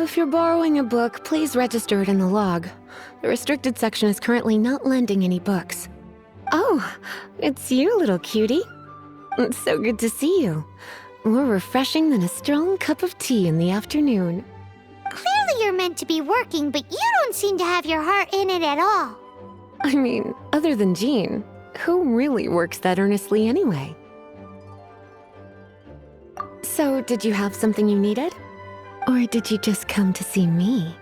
If you're borrowing a book, please register it in the log. The restricted section is currently not lending any books. Oh, it's you, little cutie. It's so good to see you. More refreshing than a strong cup of tea in the afternoon. Clearly you're meant to be working, but you don't seem to have your heart in it at all. I mean, other than Jean, who really works that earnestly anyway? So, did you have something you needed? Or did you just come to see me?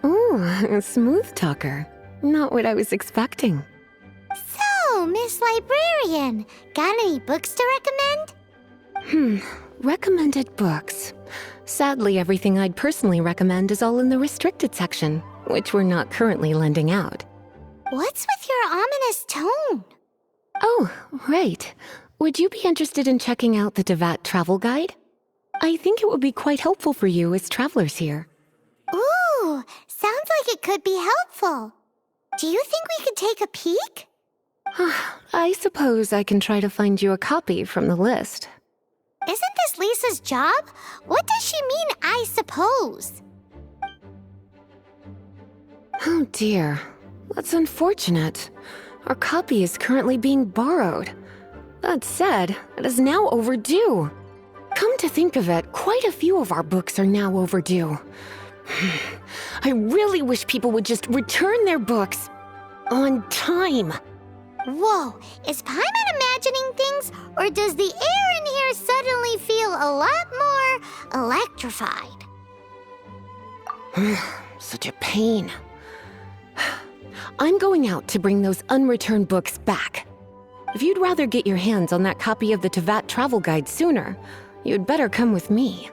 Ooh, a smooth talker. Not what I was expecting. So, Miss Librarian, got any books to recommend? Recommended books. Sadly, everything I'd personally recommend is all in the restricted section, which we're not currently lending out. What's with your ominous tone? Oh, right. Would you be interested in checking out the Teyvat travel guide? I think it would be quite helpful for you as travelers here. Ooh, sounds like it could be helpful. Do you think we could take a peek? I suppose I can try to find you a copy from the list. Isn't this Lisa's job? What does she mean, I suppose? Oh dear, that's unfortunate. Our copy is currently being borrowed. That said, it is now overdue. Come to think of it, quite a few of our books are now overdue. I really wish people would just return their books on time. Whoa, is Paimon imagining things, or does the air in here suddenly feel a lot more electrified? Such a pain. I'm going out to bring those unreturned books back. If you'd rather get your hands on that copy of the Teyvat travel guide sooner, you'd better come with me.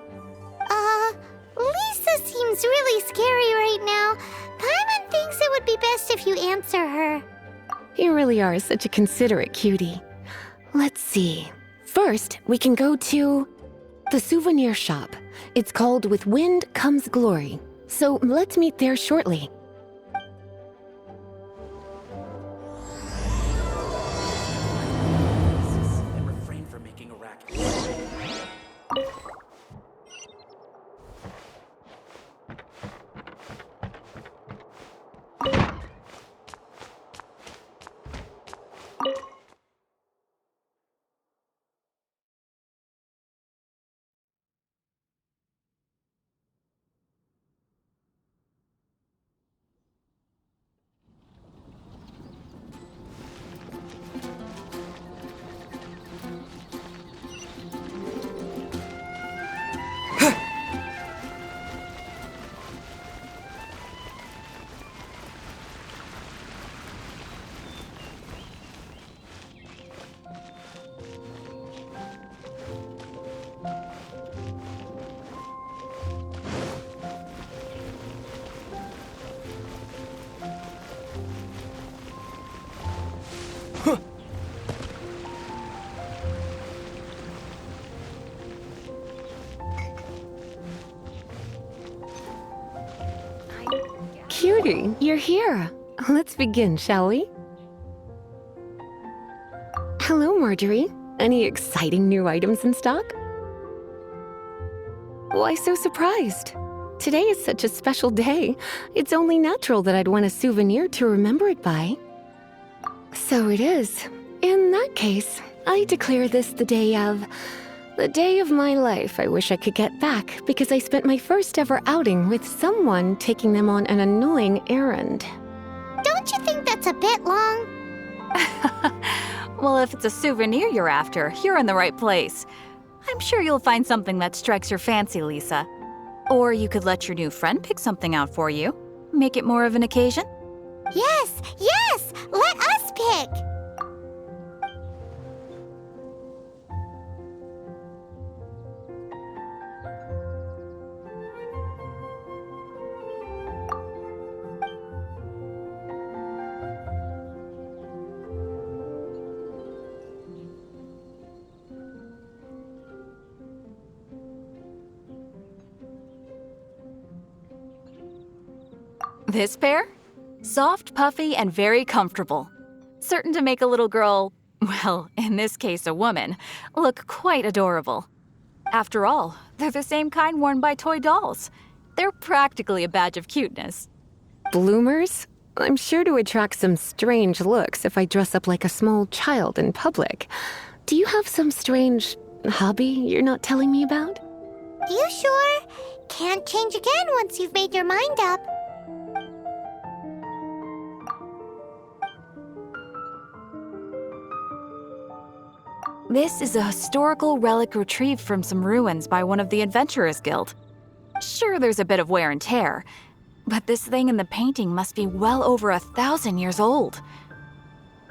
Lisa seems really scary right now. Paimon thinks it would be best if you answer her. You really are such a considerate cutie. Let's see. First, we can go to the souvenir shop. It's called With Wind Comes Glory. So let's meet there shortly. And refrain from making a racket. Cutie, you're here. Let's begin, shall we? Hello, Marjorie. Any exciting new items in stock? Why so surprised? Today is such a special day. It's only natural that I'd want a souvenir to remember it by. So it is. In that case, I declare this the day of my life I wish I could get back because I spent my first ever outing with someone taking them on an annoying errand. Don't you think that's a bit long? Well, if it's a souvenir you're after, you're in the right place. I'm sure you'll find something that strikes your fancy, Lisa. Or you could let your new friend pick something out for you. Make it more of an occasion. Yes, yes! Let us pick! This pair? Soft, puffy, and very comfortable. Certain to make a little girl, well, in this case a woman, look quite adorable. After all, they're the same kind worn by toy dolls. They're practically a badge of cuteness. Bloomers? I'm sure to attract some strange looks if I dress up like a small child in public. Do you have some strange hobby you're not telling me about? You sure? Can't change again once you've made your mind up. This is a historical relic retrieved from some ruins by one of the Adventurers Guild. Sure, there's a bit of wear and tear, but this thing in the painting must be well over 1,000 years old.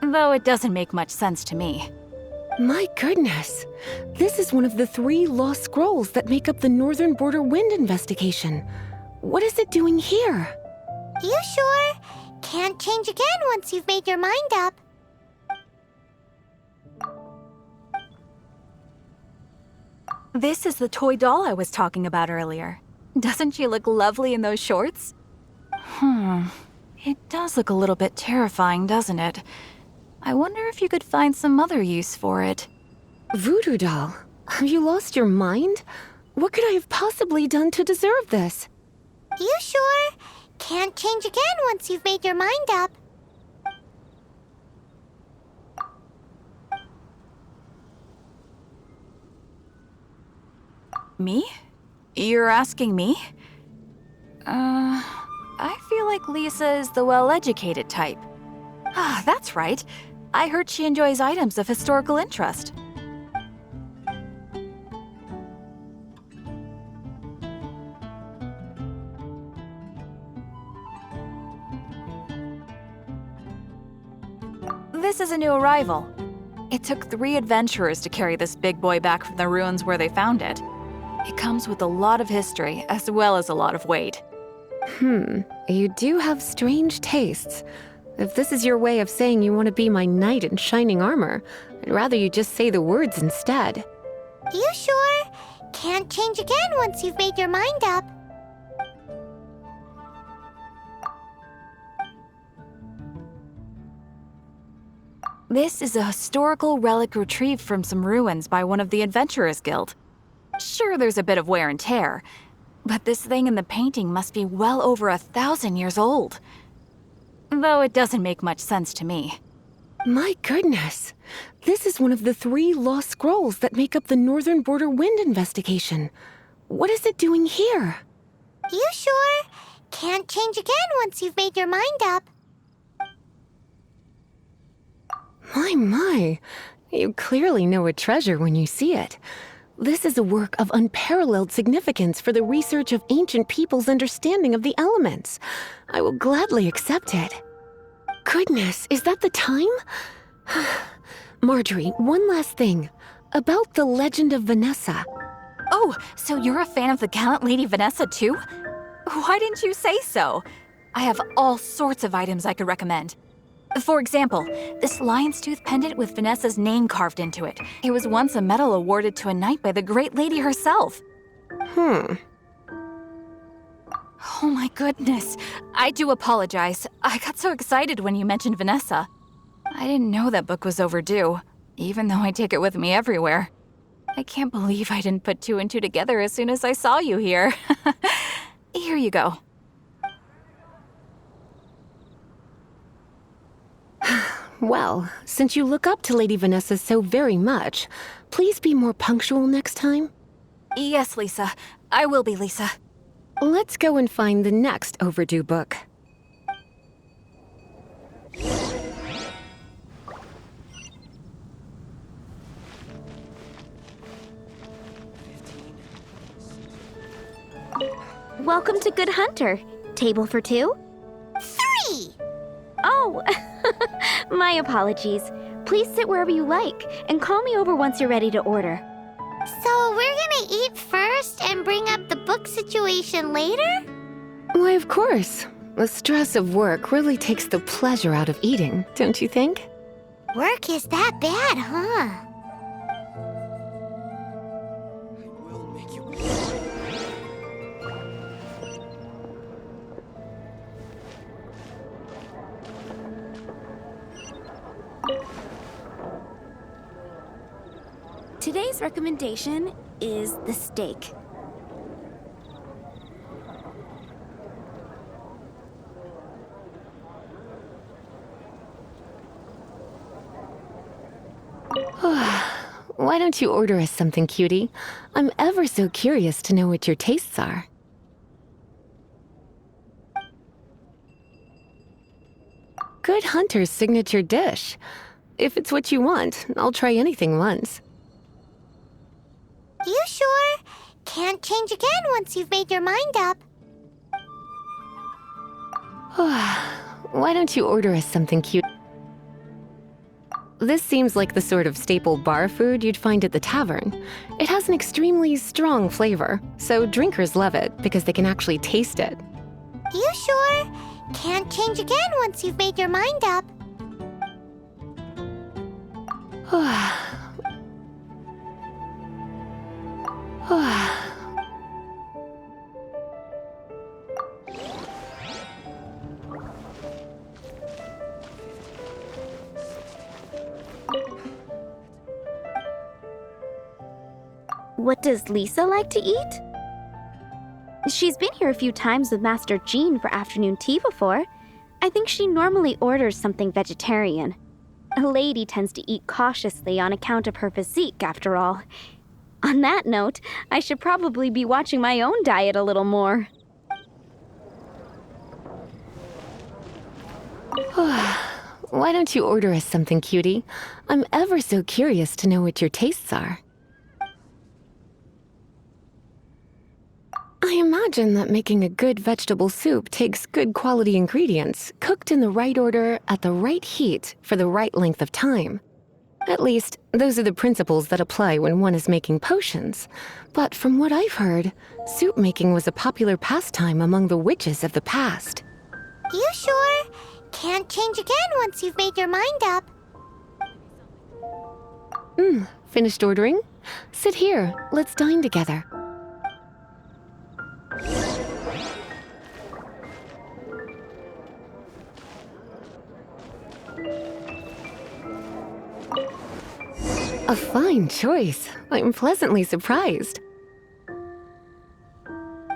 Though it doesn't make much sense to me. My goodness. This is one of the 3 lost scrolls that make up the Northern Border Wind investigation. What is it doing here? You sure? Can't change again once you've made your mind up. This is the toy doll I was talking about earlier. Doesn't she look lovely in those shorts? It does look a little bit terrifying, doesn't it? I wonder if you could find some other use for it. Voodoo doll, have you lost your mind? What could I have possibly done to deserve this? You sure? Can't change again once you've made your mind up. Me? You're asking me? I feel like Lisa is the well-educated type. Ah, that's right. I heard she enjoys items of historical interest. This is a new arrival. It took 3 adventurers to carry this big boy back from the ruins where they found it. It comes with a lot of history, as well as a lot of weight. You do have strange tastes. If this is your way of saying you want to be my knight in shining armor, I'd rather you just say the words instead. You sure? Can't change again once you've made your mind up. This is a historical relic retrieved from some ruins by one of the Adventurers Guild. Sure, there's a bit of wear and tear, but this thing in the painting must be well over 1,000 years old. Though it doesn't make much sense to me. My goodness. This is one of the 3 lost scrolls that make up the Northern Border Wind investigation. What is it doing here? You sure? Can't change again once you've made your mind up. My. You clearly know a treasure when you see it. This is a work of unparalleled significance for the research of ancient people's understanding of the elements. I will gladly accept it. Goodness, is that the time? Marjorie, one last thing. About the legend of Vanessa. Oh, so you're a fan of the gallant Lady Vanessa too? Why didn't you say so? I have all sorts of items I could recommend. For example, this lion's tooth pendant with Vanessa's name carved into it. It was once a medal awarded to a knight by the great lady herself. Oh my goodness. I do apologize. I got so excited when you mentioned Vanessa. I didn't know that book was overdue, even though I take it with me everywhere. I can't believe I didn't put 2 and 2 together as soon as I saw you here. Here you go. Well, since you look up to Lady Vanessa so very much, please be more punctual next time. Yes, Lisa. I will be, Lisa. Let's go and find the next overdue book. Welcome to Good Hunter. Table for 2? 3! Oh, my apologies. Please sit wherever you like, and call me over once you're ready to order. So we're gonna eat first and bring up the book situation later? Why, of course. The stress of work really takes the pleasure out of eating, don't you think? Work is that bad, huh? Will make you. Today's recommendation is the steak. why don't you order us something, cutie? I'm ever so curious to know what your tastes are. Good Hunter's signature dish. If it's what you want, I'll try anything once. You sure? Can't change again once you've made your mind up. Why don't you order us something cute? This seems like the sort of staple bar food you'd find at the tavern. It has an extremely strong flavor, so drinkers love it because they can actually taste it. You sure? Can't change again once you've made your mind up. What does Lisa like to eat? She's been here a few times with Master Jean for afternoon tea before. I think she normally orders something vegetarian. A lady tends to eat cautiously on account of her physique, after all. On that note, I should probably be watching my own diet a little more. Why don't you order us something, cutie? I'm ever so curious to know what your tastes are. I imagine that making a good vegetable soup takes good quality ingredients, cooked in the right order, at the right heat, for the right length of time. At least, those are the principles that apply when one is making potions. But from what I've heard, soup making was a popular pastime among the witches of the past. You sure? Can't change again once you've made your mind up. Finished ordering? Sit here, let's dine together. A fine choice. I'm pleasantly surprised.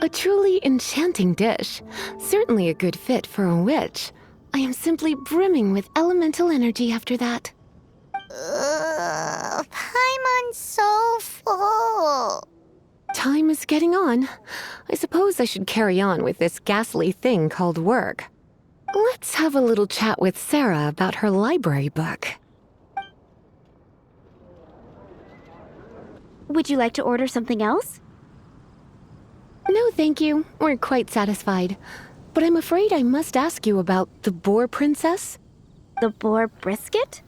A truly enchanting dish. Certainly a good fit for a witch. I am simply brimming with elemental energy after that. Paimon's so full. Time is getting on. I suppose I should carry on with this ghastly thing called work. Let's have a little chat with Sarah about her library book. Would you like to order something else? No, thank you. We're quite satisfied. But I'm afraid I must ask you about the boar princess. The boar brisket?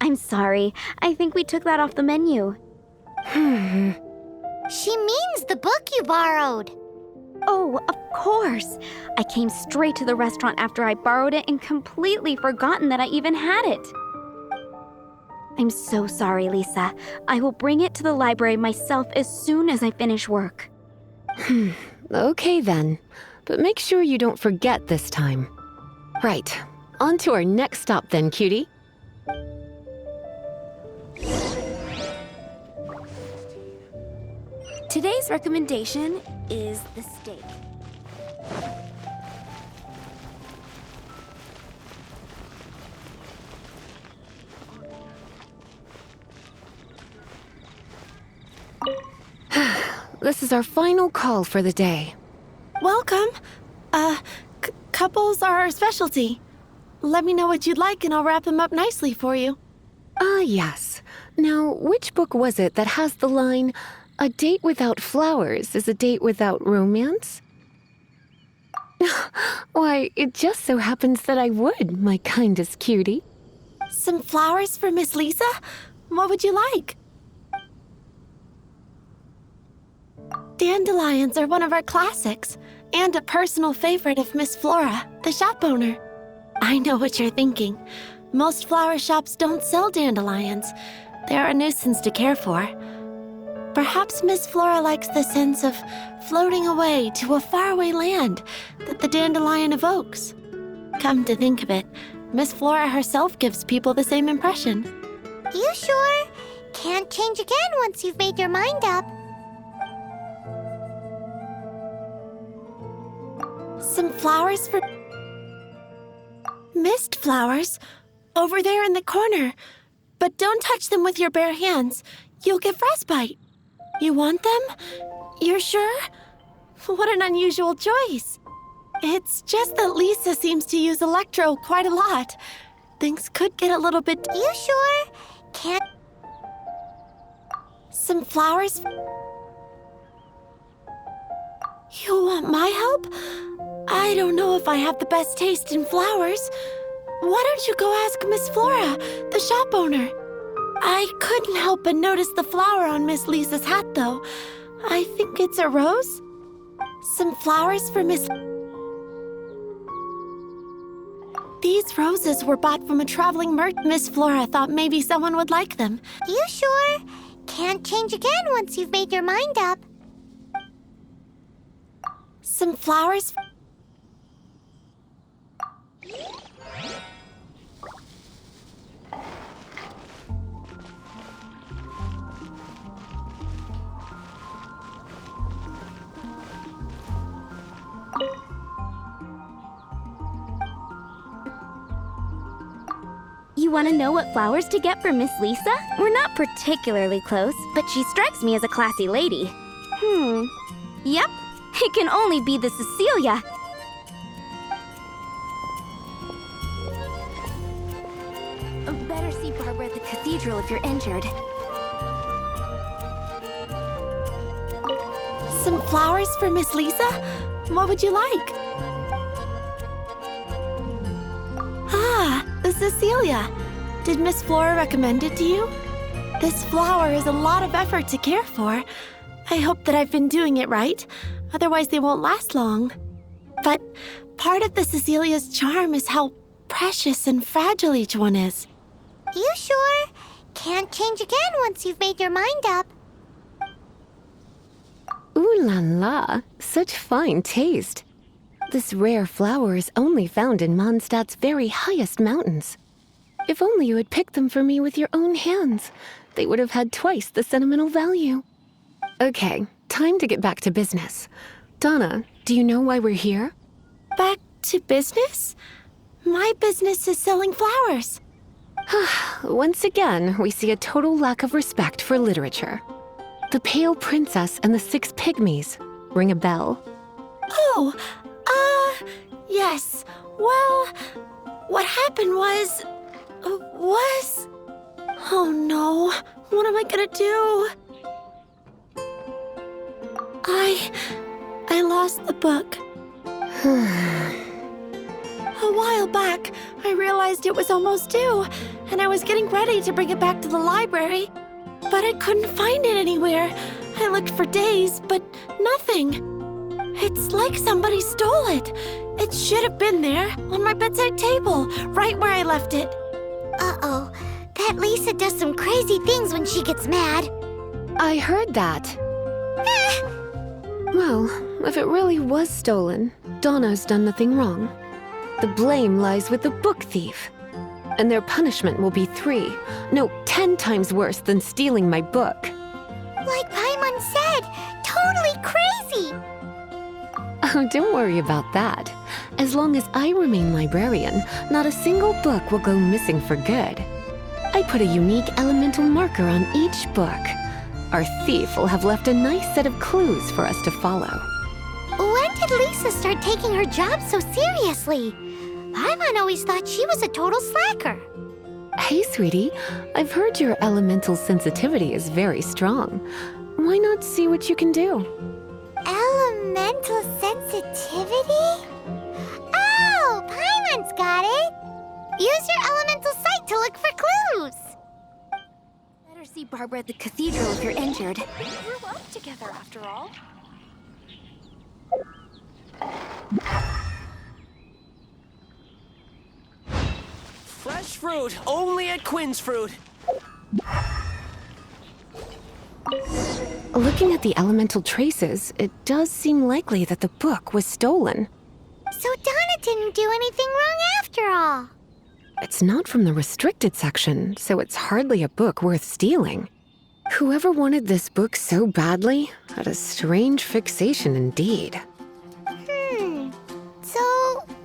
I'm sorry. I think we took that off the menu. She means the book you borrowed. Oh, of course. I came straight to the restaurant after I borrowed it and completely forgotten that I even had it. I'm so sorry, Lisa. I will bring it to the library myself as soon as I finish work. Okay then. But make sure you don't forget this time. Right. On to our next stop then, cutie. Today's recommendation is the steak. This is our final call for the day. Welcome. Couples are our specialty. Let me know what you'd like and I'll wrap them up nicely for you. Yes. Now, which book was it that has the line, "A date without flowers is a date without romance"? Why, it just so happens that I would, my kindest cutie. Some flowers for Miss Lisa? What would you like? Dandelions are one of our classics, and a personal favorite of Miss Flora, the shop owner. I know what you're thinking. Most flower shops don't sell dandelions. They're a nuisance to care for. Perhaps Miss Flora likes the sense of floating away to a faraway land that the dandelion evokes. Come to think of it, Miss Flora herself gives people the same impression. You sure? Can't change again once you've made your mind up. Some flowers for... Mist flowers? Over there in the corner. but don't touch them with your bare hands. You'll get frostbite. You want them? You're sure? What an unusual choice. It's just that Lisa seems to use Electro quite a lot. Things could get a little bit... You sure? Can't... Some flowers? You want my help? I don't know if I have the best taste in flowers. Why don't you go ask Miss Flora, the shop owner? I couldn't help but notice the flower on Miss Lisa's hat, though. I think it's a rose? Some flowers for Miss... These roses were bought from a traveling merchant. Miss Flora thought maybe someone would like them. You sure? Can't change again once you've made your mind up. Some flowers... You want to know what flowers to get for Miss Lisa? We're not particularly close, but she strikes me as a classy lady. Yep, it can only be the Cecilia. Better see Barbara at the cathedral if you're injured. Some flowers for Miss Lisa? What would you like? Ah, the Cecilia. Did Miss Flora recommend it to you? This flower is a lot of effort to care for. I hope that I've been doing it right. Otherwise, they won't last long. But part of the Cecilia's charm is how precious and fragile each one is. You sure? Can't change again once you've made your mind up. Ooh la la, such fine taste. This rare flower is only found in Mondstadt's very highest mountains. If only you had picked them for me with your own hands, they would have had twice the sentimental value. Okay, time to get back to business. Donna, do you know why we're here? Back to business? My business is selling flowers. Once again, we see a total lack of respect for literature. The Pale Princess and the Six Pygmies. Ring a bell? Oh, yes. Well, what happened was... Oh no, what am I gonna do? I lost the book. A while back, I realized it was almost due, and I was getting ready to bring it back to the library. But I couldn't find it anywhere. I looked for days, but nothing. It's like somebody stole it. It should have been there, on my bedside table, right where I left it. Uh-oh. That Lisa does some crazy things when she gets mad. I heard that. Well, if it really was stolen, Donna's done nothing wrong. The blame lies with the book thief. And their punishment will be 10 times worse than stealing my book. Like Paimon said, totally crazy. Oh, don't worry about that. As long as I remain librarian, not a single book will go missing for good. I put a unique elemental marker on each book. Our thief will have left a nice set of clues for us to follow. When did Lisa start taking her job so seriously? Paimon always thought she was a total slacker. Hey, sweetie, I've heard your elemental sensitivity is very strong. Why not see what you can do? Elemental sensitivity? Oh, Paimon's got it. Use your elemental sight to look for clues. Better see Barbara at the cathedral if you're injured. We grew up together after all. Fresh fruit, only at Quinn's Fruit. Looking at the elemental traces, it does seem likely that the book was stolen. So Donna didn't do anything wrong after all. It's not from the restricted section, so it's hardly a book worth stealing. Whoever wanted this book so badly had a strange fixation indeed. So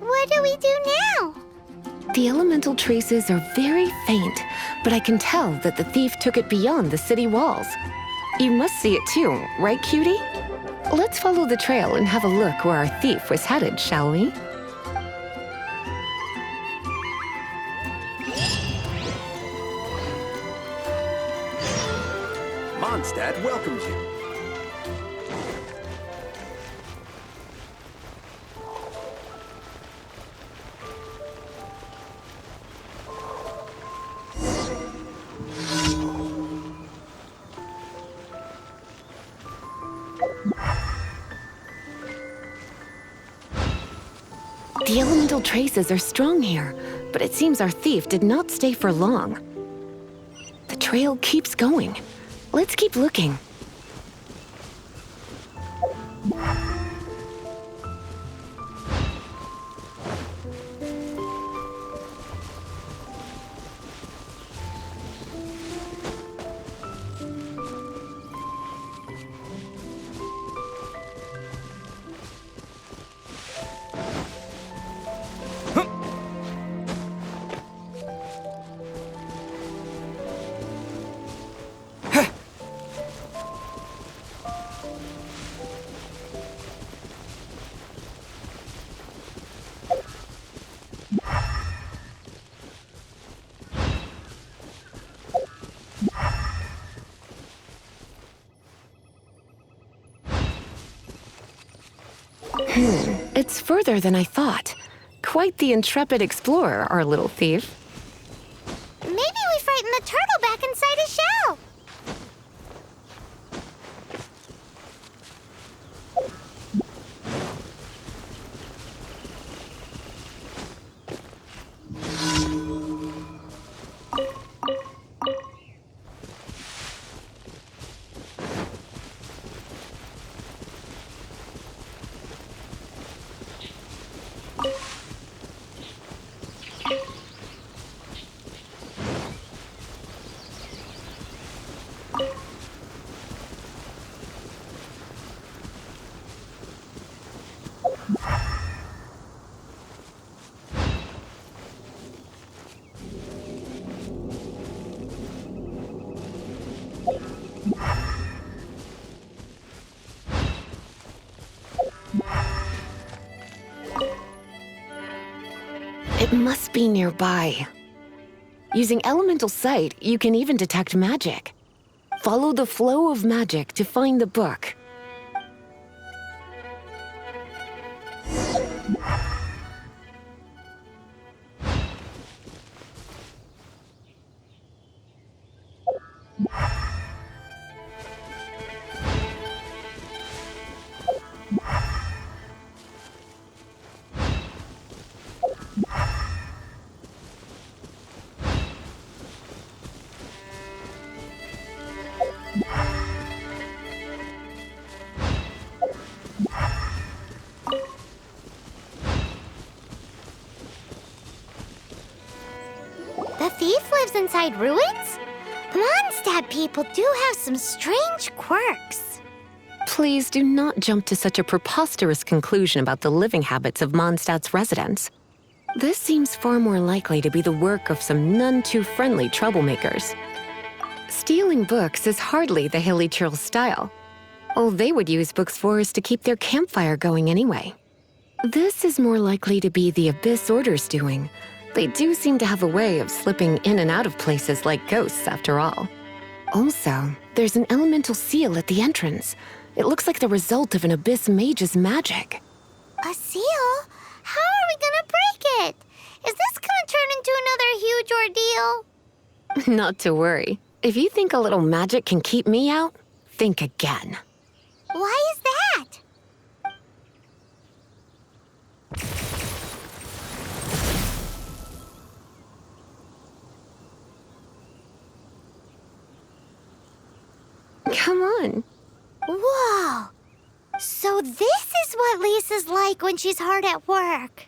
what do we do now? The elemental traces are very faint, but I can tell that the thief took it beyond the city walls. You must see it too, right, cutie? Let's follow the trail and have a look where our thief was headed, shall we? Mondstadt welcomes you. The elemental traces are strong here, but it seems our thief did not stay for long. The trail keeps going. Let's keep looking. It's further than I thought. Quite the intrepid explorer, our little thief. Maybe we frightened the turtle back inside his shell. It must be nearby. Using elemental sight, you can even detect magic. Follow the flow of magic to find the book. The thief lives inside ruins? Mondstadt people do have some strange quirks. Please do not jump to such a preposterous conclusion about the living habits of Mondstadt's residents. This seems far more likely to be the work of some none-too-friendly troublemakers. Stealing books is hardly the Hilly Churl's style. All they would use books for is to keep their campfire going anyway. This is more likely to be the Abyss Order's doing. They do seem to have a way of slipping in and out of places like ghosts, after all. Also, there's an elemental seal at the entrance. It looks like the result of an Abyss mage's magic. A seal? How are we gonna break it? Is this gonna turn into another huge ordeal? Not to worry. If you think a little magic can keep me out, think again. Why is that? Come on. Whoa! So this is what Lisa's like when she's hard at work.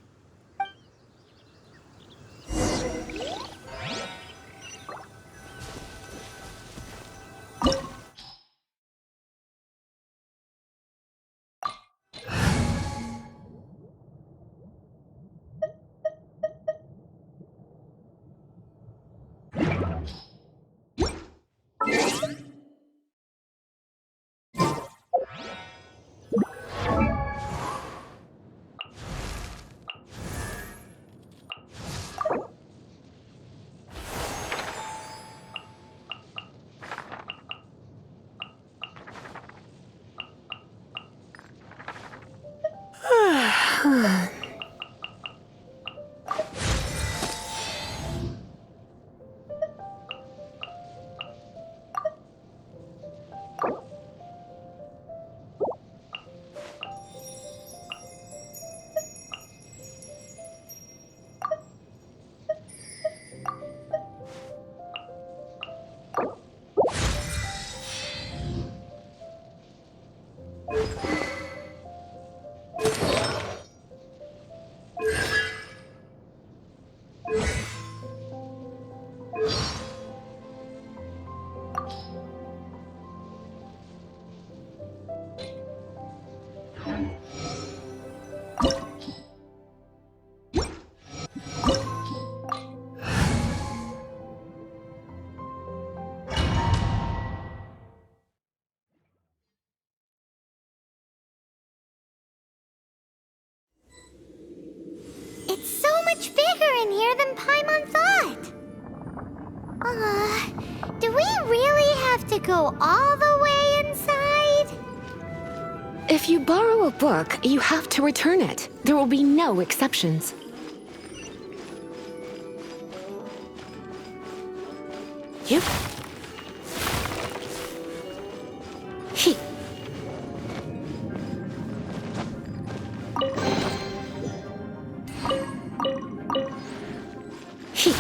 in here than Paimon thought. Do we really have to go all the way inside? If you borrow a book, you have to return it. There will be no exceptions. Yep. He. He.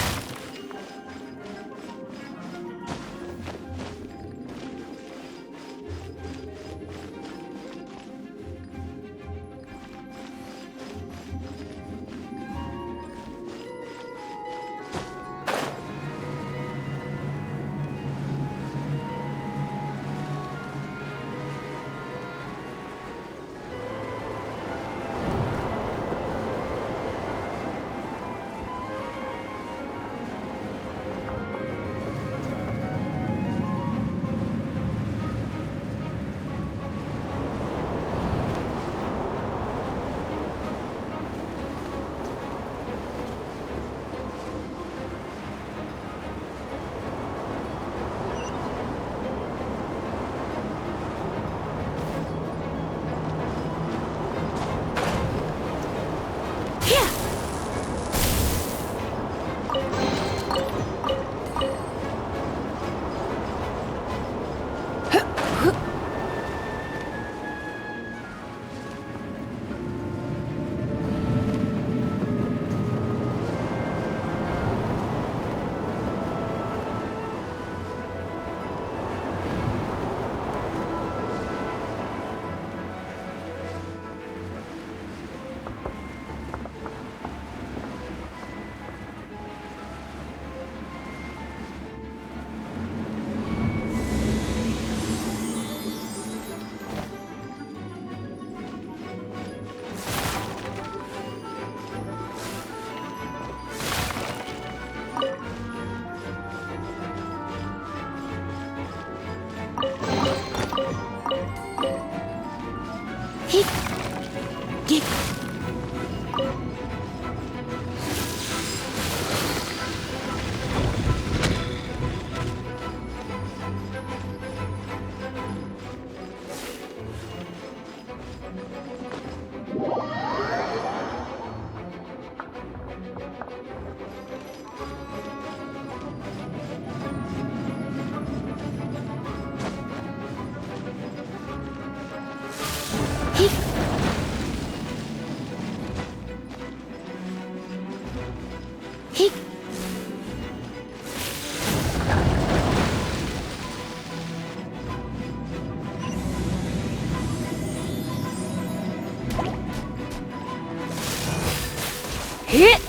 Hit!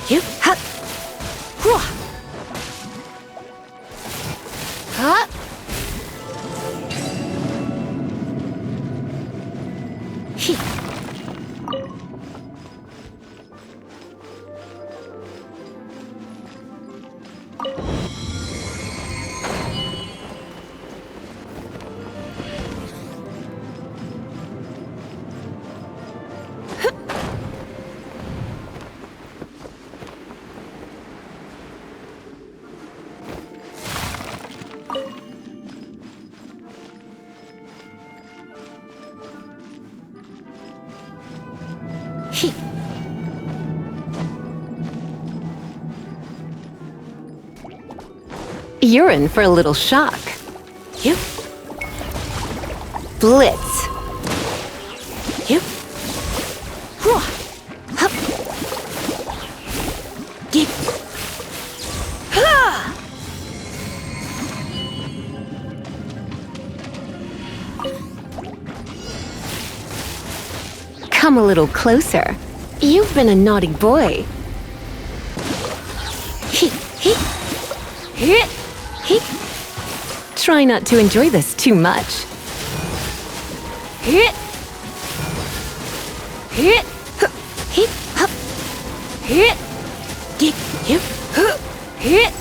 You hut! Hua! Huh? He. You're in for a little shock. You. Blitz. You. Hua! Hup. Get. Ha! Come a little closer. You've been a naughty boy. He. He. Hit! Hit! Try not to enjoy this too much. Hit! Hit! Hit. Hup. Hit! Get. You. Hit!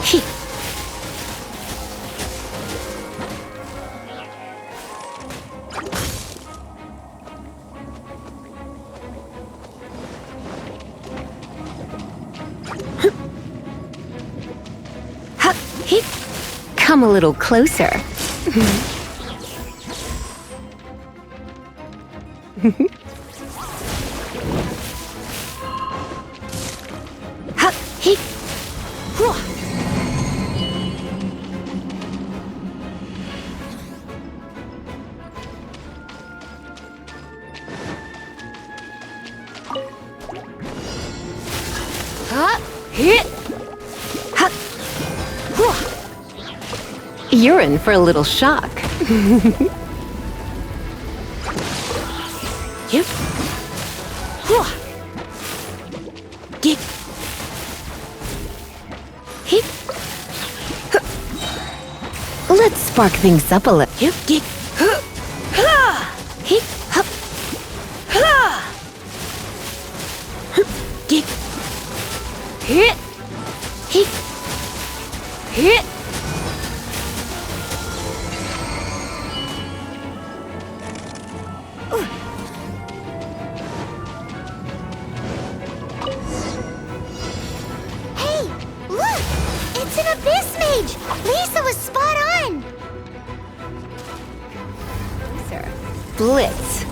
He. Come a little closer. Ha! He! Hua! Ha! Hit! Ha! Hua! You're in for a little shock. Yep. Hua! Get. Hit. Let's spark things up a little. Yep. Get. Ha! Hit. Hup. Ha! Get. Hit! Hit. Hit! Hey, look! It's an abyss mage! Lisa was spot on! Blitz.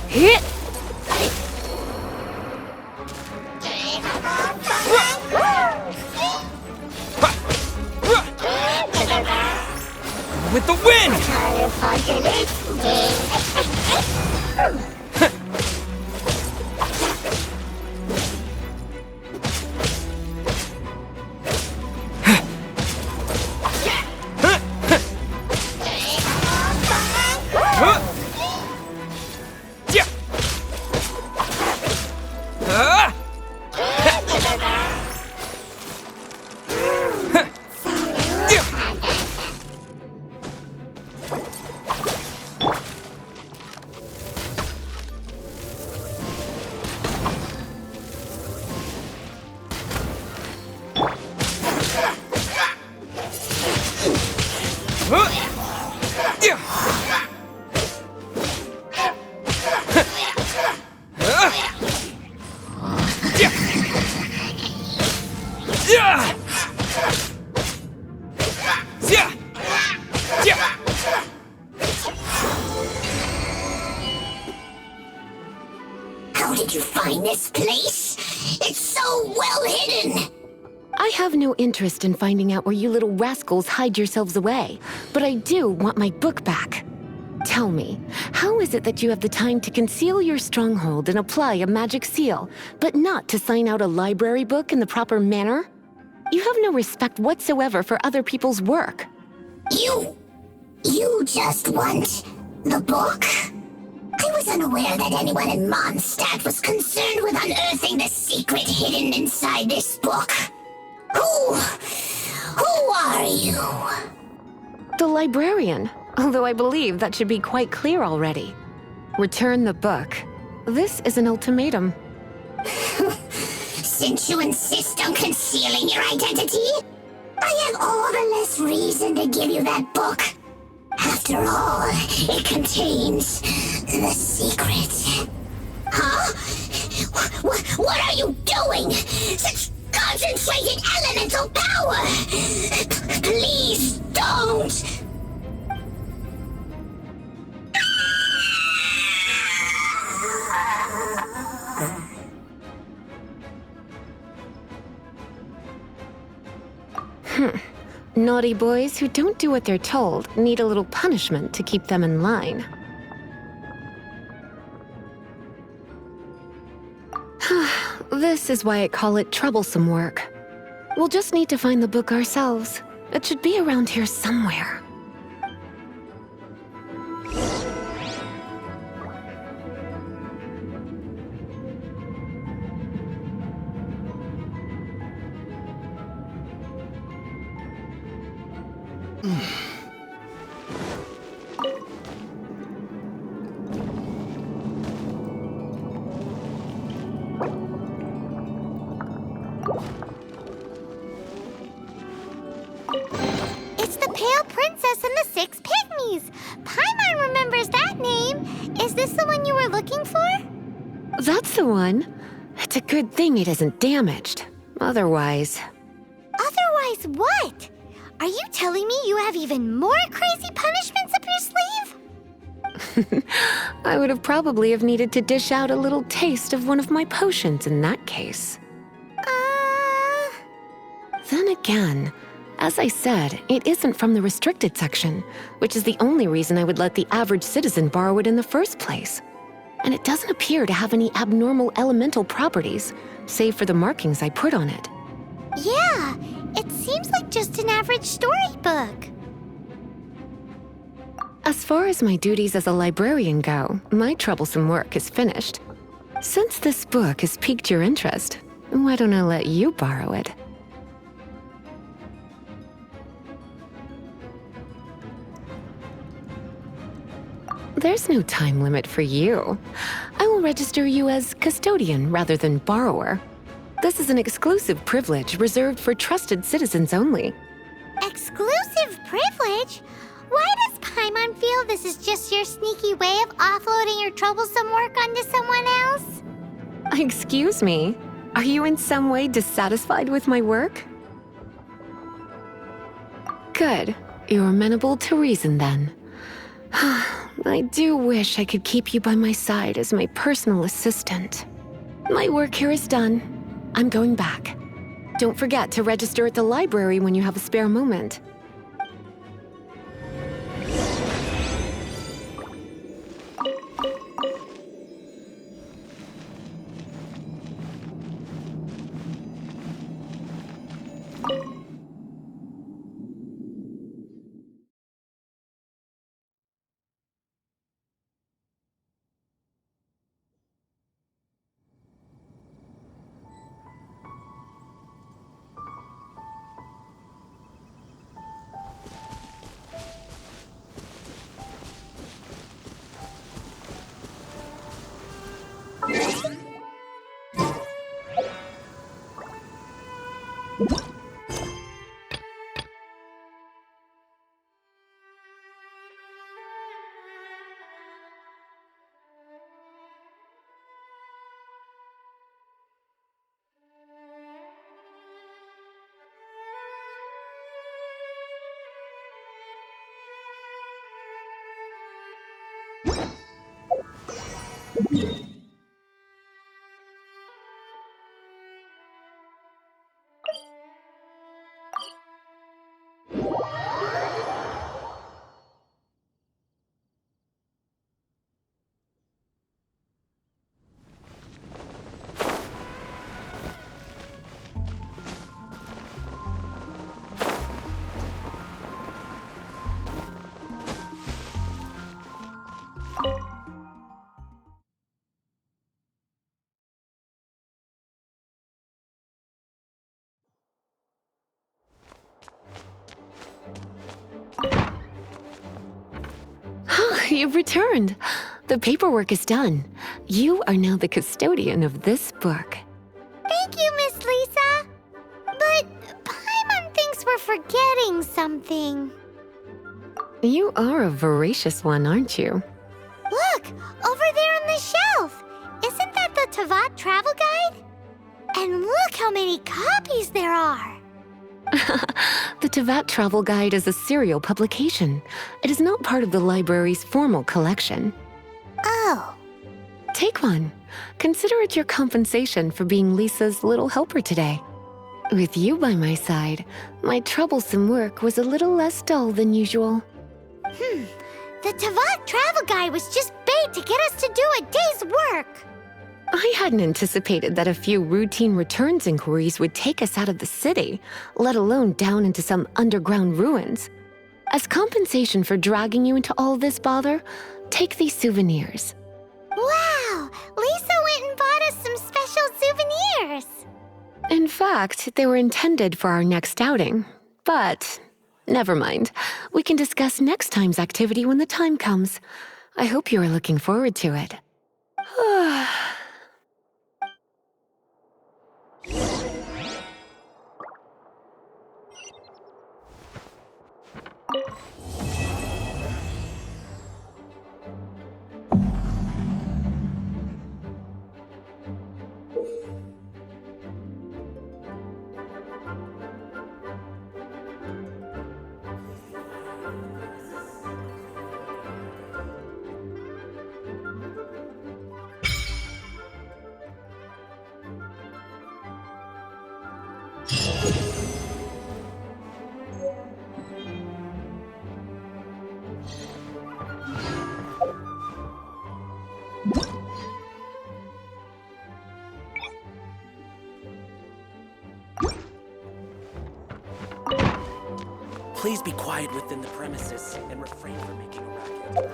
Hit! With the wind! How did you find this place? It's so well hidden! I have no interest in finding out where you little rascals hide yourselves away, but I do want my book back. Tell me, how is it that you have the time to conceal your stronghold and apply a magic seal, but not to sign out a library book in the proper manner? You have no respect whatsoever for other people's work. You just want the book? I was unaware that anyone in Mondstadt was concerned with unearthing the secret hidden inside this book. Who are you? The librarian, although I believe that should be quite clear already. Return the book. This is an ultimatum. Since you insist on concealing your identity, I have all the less reason to give you that book. After all, it contains the secret. Huh? What are you doing? Such concentrated elemental power! Please don't! Naughty boys who don't do what they're told need a little punishment to keep them in line. This is why I call it troublesome work. We'll just need to find the book ourselves. It should be around here somewhere. It's the Pale Princess and the Six Pygmies! Paimon remembers that name! Is this the one you were looking for? That's the one. It's a good thing it isn't damaged. Otherwise... Otherwise what? Are you telling me you have even more crazy punishments up your sleeve? I would have probably have needed to dish out a little taste of one of my potions in that case. Then again, as I said, it isn't from the restricted section, which is the only reason I would let the average citizen borrow it in the first place. And it doesn't appear to have any abnormal elemental properties, save for the markings I put on it. Yeah, it seems like just an average storybook. As far as my duties as a librarian go, my troublesome work is finished. Since this book has piqued your interest, why don't I let you borrow it? There's no time limit for you. I will register you as custodian rather than borrower. This is an exclusive privilege reserved for trusted citizens only. Exclusive privilege? Why does Paimon feel this is just your sneaky way of offloading your troublesome work onto someone else? Excuse me, are you in some way dissatisfied with my work? Good, you're amenable to reason then. I do wish I could keep you by my side as my personal assistant. My work here is done. I'm going back. Don't forget to register at the library when you have a spare moment. You've returned. The paperwork is done. You are now the custodian of this book. Thank you, Miss Lisa. But Paimon thinks we're forgetting something. You are a voracious one, aren't you? Look, over there on the shelf. Isn't that the Teyvat travel guide? And look how many copies there are. The Teyvat Travel Guide is a serial publication. It is not part of the library's formal collection. Oh. Take one. Consider it your compensation for being Lisa's little helper today. With you by my side, my troublesome work was a little less dull than usual. The Teyvat travel guide was just bait to get us to do a day's work. I hadn't anticipated that a few routine returns inquiries would take us out of the city, let alone down into some underground ruins. As compensation for dragging you into all this bother, take these souvenirs. Wow! Lisa went and bought us some special souvenirs. In fact, they were intended for our next outing. But never mind. We can discuss next time's activity when the time comes. I hope you are looking forward to it. Please be quiet within the premises and refrain from making a racket.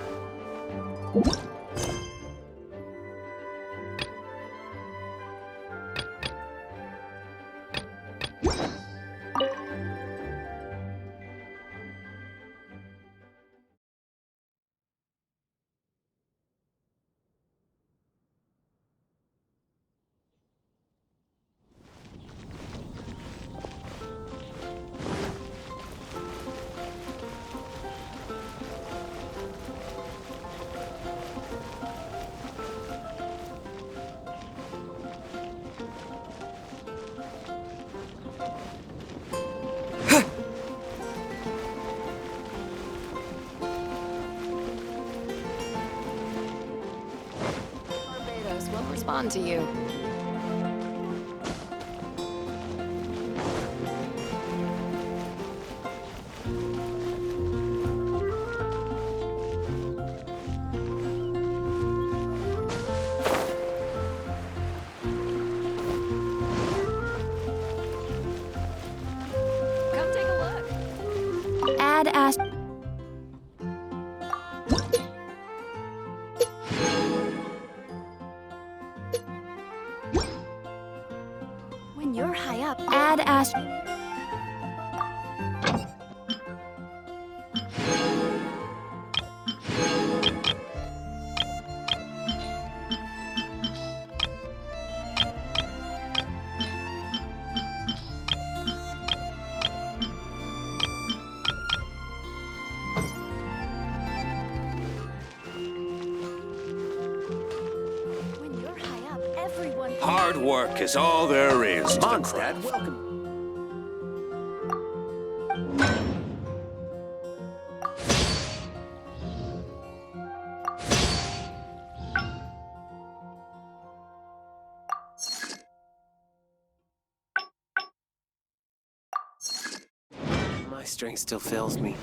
Barbados won't respond to you. Come take a look. Add Ash. When you're high up, add Ash. When you're high up, everyone. Hard work is all there is to the Mondstadt, craft. welcome. My strength still fails me.